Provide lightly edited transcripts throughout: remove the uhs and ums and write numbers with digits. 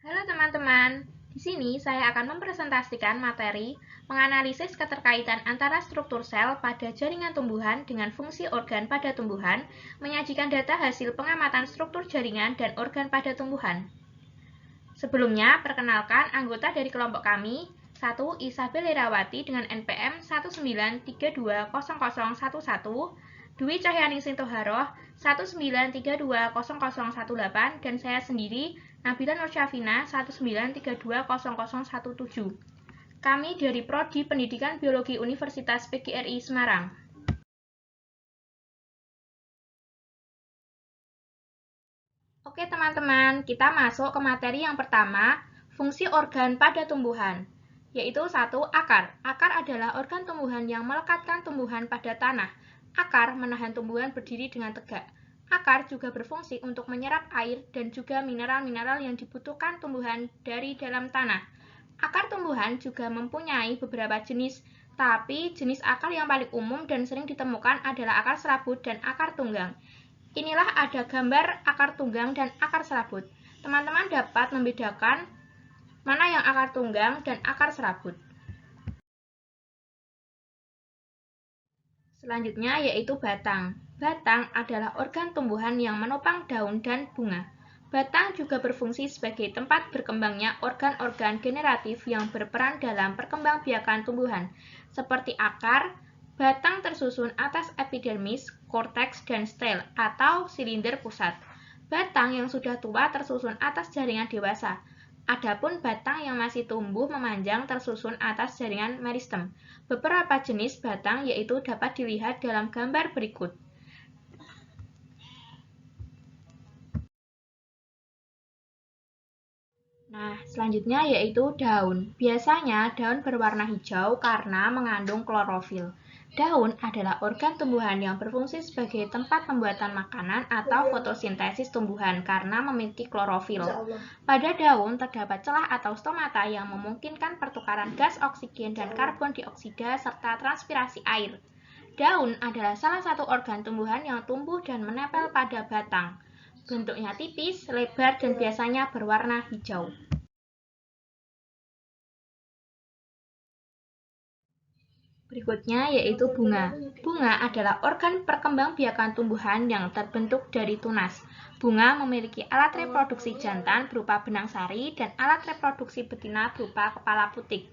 Halo teman-teman, di sini saya akan mempresentasikan materi menganalisis keterkaitan antara struktur sel pada jaringan tumbuhan dengan fungsi organ pada tumbuhan, menyajikan data hasil pengamatan struktur jaringan dan organ pada tumbuhan. Sebelumnya, perkenalkan anggota dari kelompok kami, 1. Isabel Herawati dengan NPM 193200011, Dwi Cahyaningsih Toharoh 193200018, dan saya sendiri, Nabila Nursyafina 193200017. Kami dari Prodi Pendidikan Biologi Universitas PGRI Semarang. Oke teman-teman, kita masuk ke materi yang pertama, fungsi organ pada tumbuhan, yaitu 1. Akar. Akar adalah organ tumbuhan yang melekatkan tumbuhan pada tanah. Akar menahan tumbuhan berdiri dengan tegak. Akar juga berfungsi untuk menyerap air dan juga mineral-mineral yang dibutuhkan tumbuhan dari dalam tanah. Akar tumbuhan juga mempunyai beberapa jenis, tapi jenis akar yang paling umum dan sering ditemukan adalah akar serabut dan akar tunggang. Inilah ada gambar akar tunggang dan akar serabut. Teman-teman dapat membedakan mana yang akar tunggang dan akar serabut. Selanjutnya yaitu batang. Batang adalah organ tumbuhan yang menopang daun dan bunga. Batang juga berfungsi sebagai tempat berkembangnya organ-organ generatif yang berperan dalam perkembangbiakan tumbuhan, seperti akar. Batang tersusun atas epidermis, korteks, dan stel atau silinder pusat. Batang yang sudah tua tersusun atas jaringan dewasa. Adapun batang yang masih tumbuh memanjang tersusun atas jaringan meristem. Beberapa jenis batang yaitu dapat dilihat dalam gambar berikut. Nah, selanjutnya yaitu daun. Biasanya daun berwarna hijau karena mengandung klorofil. Daun adalah organ tumbuhan yang berfungsi sebagai tempat pembuatan makanan atau fotosintesis tumbuhan karena memiliki klorofil. Pada daun terdapat celah atau stomata yang memungkinkan pertukaran gas oksigen dan karbon dioksida serta transpirasi air. Daun adalah salah satu organ tumbuhan yang tumbuh dan menempel pada batang. Bentuknya tipis, lebar, dan biasanya berwarna hijau. Berikutnya yaitu bunga. Bunga adalah organ perkembangbiakan tumbuhan yang terbentuk dari tunas. Bunga memiliki alat reproduksi jantan berupa benang sari dan alat reproduksi betina berupa kepala putik.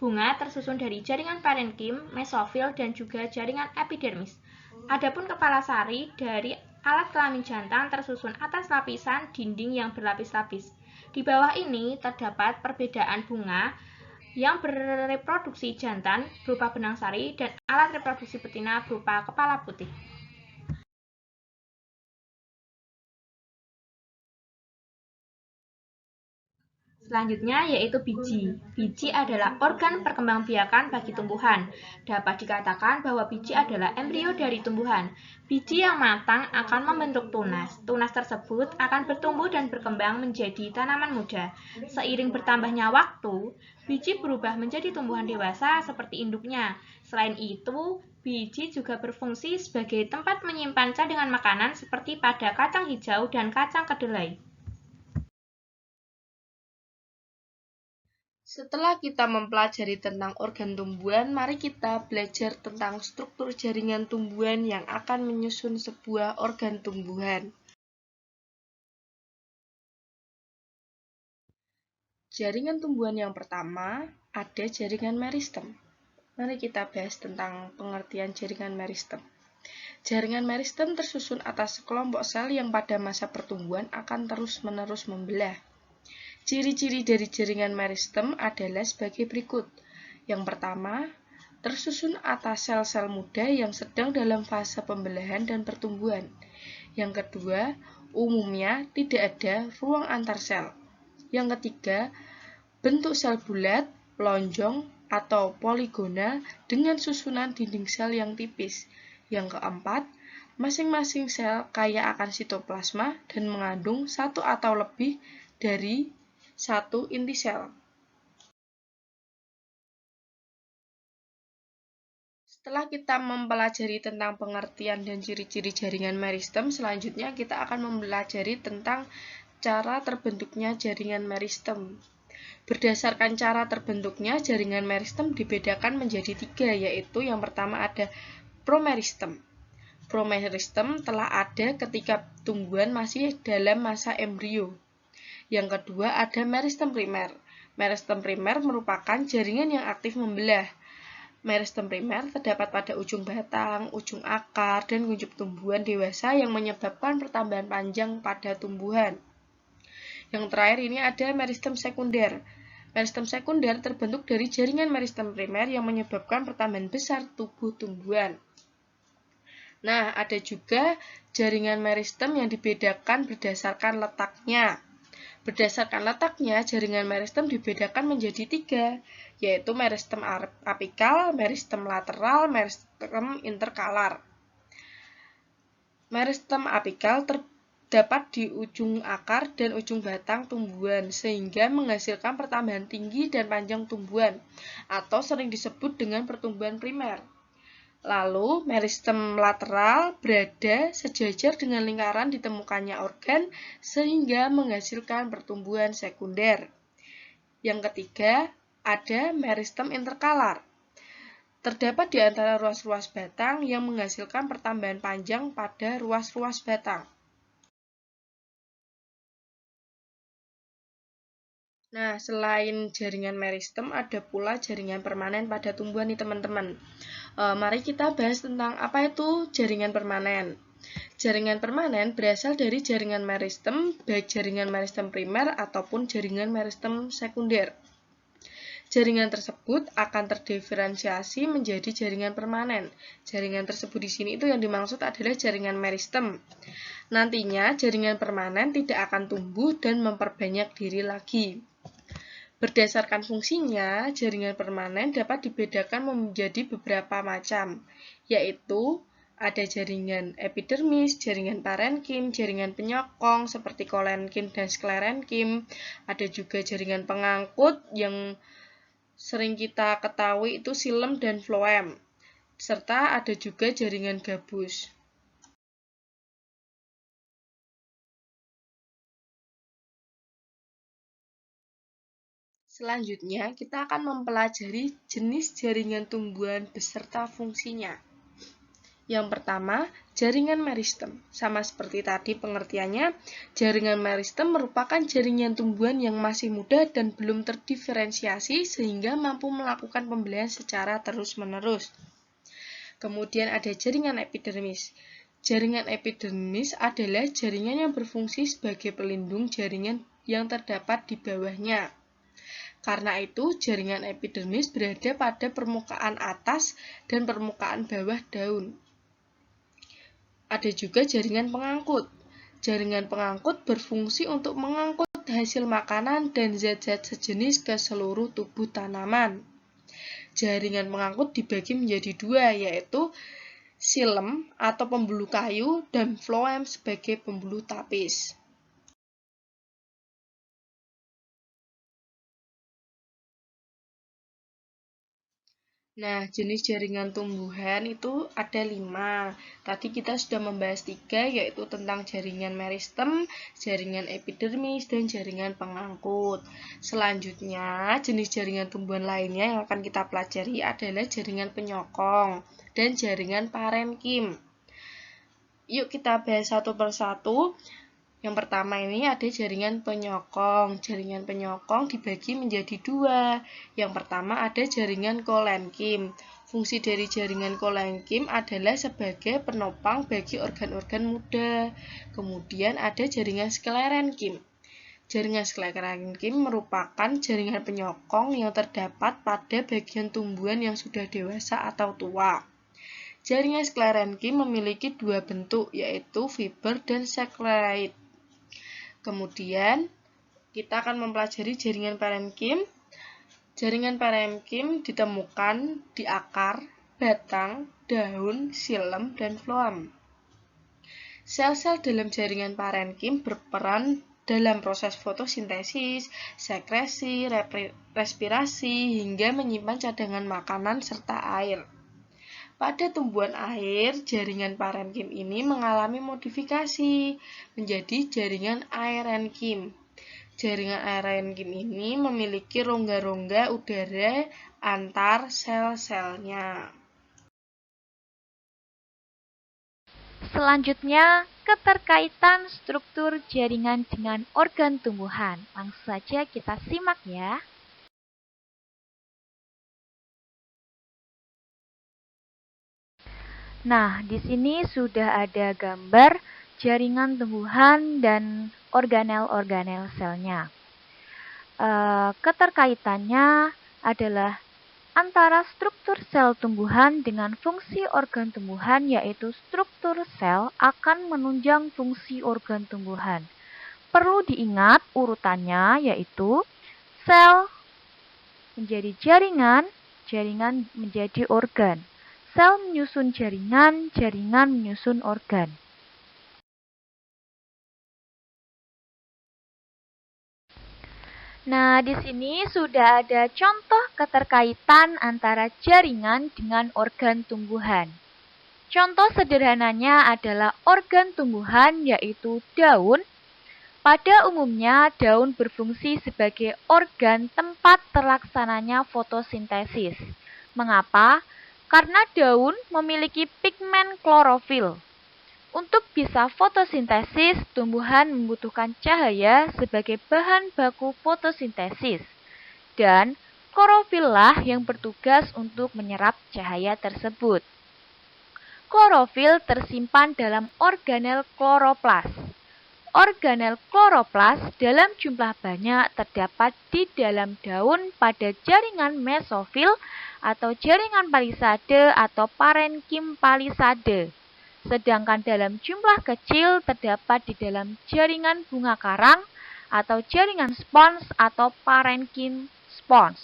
Bunga tersusun dari jaringan parenkim, mesofil, dan juga jaringan epidermis. Adapun kepala sari dari alat kelamin jantan tersusun atas lapisan dinding yang berlapis-lapis. Di bawah ini terdapat perbedaan bunga yang bereproduksi jantan berupa benang sari dan alat reproduksi betina berupa kepala putih. Selanjutnya yaitu biji. Biji adalah organ perkembangbiakan bagi tumbuhan. Dapat dikatakan bahwa biji adalah embrio dari tumbuhan. Biji yang matang akan membentuk tunas. Tunas tersebut akan bertumbuh dan berkembang menjadi tanaman muda. Seiring bertambahnya waktu, biji berubah menjadi tumbuhan dewasa seperti induknya. Selain itu, biji juga berfungsi sebagai tempat menyimpan cadangan makanan seperti pada kacang hijau dan kacang kedelai. Setelah kita mempelajari tentang organ tumbuhan, mari kita belajar tentang struktur jaringan tumbuhan yang akan menyusun sebuah organ tumbuhan. Jaringan tumbuhan yang pertama ada jaringan meristem. Mari kita bahas tentang pengertian jaringan meristem. Jaringan meristem tersusun atas sekelompok sel yang pada masa pertumbuhan akan terus-menerus membelah. Ciri-ciri dari jaringan meristem adalah sebagai berikut. Yang pertama, tersusun atas sel-sel muda yang sedang dalam fase pembelahan dan pertumbuhan. Yang kedua, umumnya tidak ada ruang antar sel. Yang ketiga, bentuk sel bulat, lonjong, atau poligona dengan susunan dinding sel yang tipis. Yang keempat, masing-masing sel kaya akan sitoplasma dan mengandung satu atau lebih dari satu inti sel. Setelah kita mempelajari tentang pengertian dan ciri-ciri jaringan meristem, selanjutnya kita akan mempelajari tentang cara terbentuknya jaringan meristem. Berdasarkan cara terbentuknya, jaringan meristem dibedakan menjadi 3, yaitu yang pertama ada promeristem. Promeristem telah ada ketika tumbuhan masih dalam masa embrio. Yang kedua ada meristem primer. Meristem primer merupakan jaringan yang aktif membelah. Meristem primer terdapat pada ujung batang, ujung akar, dan kuncup tumbuhan dewasa yang menyebabkan pertambahan panjang pada tumbuhan. Yang terakhir ini ada meristem sekunder. Meristem sekunder terbentuk dari jaringan meristem primer yang menyebabkan pertambahan besar tubuh tumbuhan. Nah, ada juga jaringan meristem yang dibedakan berdasarkan letaknya. Berdasarkan letaknya, jaringan meristem dibedakan menjadi 3, yaitu meristem apikal, meristem lateral, meristem interkalar. Meristem apikal terdapat di ujung akar dan ujung batang tumbuhan, sehingga menghasilkan pertambahan tinggi dan panjang tumbuhan, atau sering disebut dengan pertumbuhan primer. Lalu, meristem lateral berada sejajar dengan lingkaran ditemukannya organ sehingga menghasilkan pertumbuhan sekunder. Yang ketiga, ada meristem interkalar. Terdapat di antara ruas-ruas batang yang menghasilkan pertambahan panjang pada ruas-ruas batang. Nah, selain jaringan meristem, ada pula jaringan permanen pada tumbuhan nih teman-teman. Mari kita bahas tentang apa itu jaringan permanen. Jaringan permanen berasal dari jaringan meristem, baik jaringan meristem primer ataupun jaringan meristem sekunder. Jaringan tersebut akan terdiferensiasi menjadi jaringan permanen. Jaringan tersebut di sini itu yang dimaksud adalah jaringan meristem. Nantinya jaringan permanen tidak akan tumbuh dan memperbanyak diri lagi. Berdasarkan fungsinya, jaringan permanen dapat dibedakan menjadi beberapa macam, yaitu ada jaringan epidermis, jaringan parenkim, jaringan penyokong seperti kolenkim dan sklerenkim, ada juga jaringan pengangkut yang sering kita ketahui itu silem dan floem, serta ada juga jaringan gabus. Selanjutnya, kita akan mempelajari jenis jaringan tumbuhan beserta fungsinya. Yang pertama, jaringan meristem. Sama seperti tadi pengertiannya, jaringan meristem merupakan jaringan tumbuhan yang masih muda dan belum terdiferensiasi sehingga mampu melakukan pembelahan secara terus-menerus. Kemudian ada jaringan epidermis. Jaringan epidermis adalah jaringan yang berfungsi sebagai pelindung jaringan yang terdapat di bawahnya. Karena itu, jaringan epidermis berada pada permukaan atas dan permukaan bawah daun. Ada juga jaringan pengangkut. Jaringan pengangkut berfungsi untuk mengangkut hasil makanan dan zat-zat sejenis ke seluruh tubuh tanaman. Jaringan pengangkut dibagi menjadi 2, yaitu silem atau pembuluh kayu dan floem sebagai pembuluh tapis. Nah, jenis jaringan tumbuhan itu ada 5. Tadi kita sudah membahas 3, yaitu tentang jaringan meristem, jaringan epidermis, dan jaringan pengangkut. Selanjutnya, jenis jaringan tumbuhan lainnya yang akan kita pelajari adalah jaringan penyokong dan jaringan parenkim. Yuk kita bahas satu persatu. Yang pertama ini ada jaringan penyokong. Jaringan penyokong dibagi menjadi 2. Yang pertama ada jaringan kolenkim. Fungsi dari jaringan kolenkim adalah sebagai penopang bagi organ-organ muda. Kemudian ada jaringan sklerenkim. Jaringan sklerenkim merupakan jaringan penyokong yang terdapat pada bagian tumbuhan yang sudah dewasa atau tua. Jaringan sklerenkim memiliki 2 bentuk, yaitu fiber dan skleroid. Kemudian, kita akan mempelajari jaringan parenkim. Jaringan parenkim ditemukan di akar, batang, daun, silem, dan floem. Sel-sel dalam jaringan parenkim berperan dalam proses fotosintesis, sekresi, respirasi, hingga menyimpan cadangan makanan serta air. Pada tumbuhan air, jaringan parenkim ini mengalami modifikasi menjadi jaringan aerenkim. Jaringan aerenkim ini memiliki rongga-rongga udara antar sel-selnya. Selanjutnya, keterkaitan struktur jaringan dengan organ tumbuhan. Langsung saja kita simak ya. Nah, di sini sudah ada gambar jaringan tumbuhan dan organel-organel selnya. Keterkaitannya adalah antara struktur sel tumbuhan dengan fungsi organ tumbuhan, yaitu struktur sel akan menunjang fungsi organ tumbuhan. Perlu diingat urutannya, yaitu sel menjadi jaringan, jaringan menjadi organ. Sel menyusun jaringan, jaringan menyusun organ. Nah, di sini sudah ada contoh keterkaitan antara jaringan dengan organ tumbuhan. Contoh sederhananya adalah organ tumbuhan, yaitu daun. Pada umumnya, daun berfungsi sebagai organ tempat terlaksananya fotosintesis. Mengapa? Karena daun memiliki pigmen klorofil. Untuk bisa fotosintesis, tumbuhan membutuhkan cahaya sebagai bahan baku fotosintesis. Dan klorofil lah yang bertugas untuk menyerap cahaya tersebut. Klorofil tersimpan dalam organel kloroplas. Organel kloroplas dalam jumlah banyak terdapat di dalam daun pada jaringan mesofil atau jaringan palisade atau parenkim palisade. Sedangkan dalam jumlah kecil terdapat di dalam jaringan bunga karang atau jaringan spons atau parenkim spons.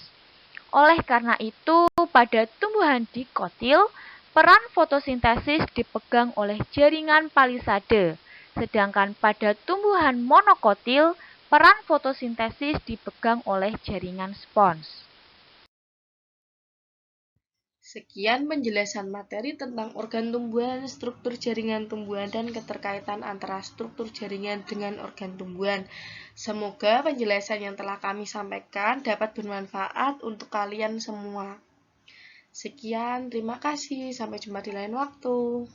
Oleh karena itu, pada tumbuhan dikotil, peran fotosintesis dipegang oleh jaringan palisade. Sedangkan pada tumbuhan monokotil, peran fotosintesis dipegang oleh jaringan spons. Sekian penjelasan materi tentang organ tumbuhan, struktur jaringan tumbuhan, dan keterkaitan antara struktur jaringan dengan organ tumbuhan. Semoga penjelasan yang telah kami sampaikan dapat bermanfaat untuk kalian semua. Sekian, terima kasih. Sampai jumpa di lain waktu.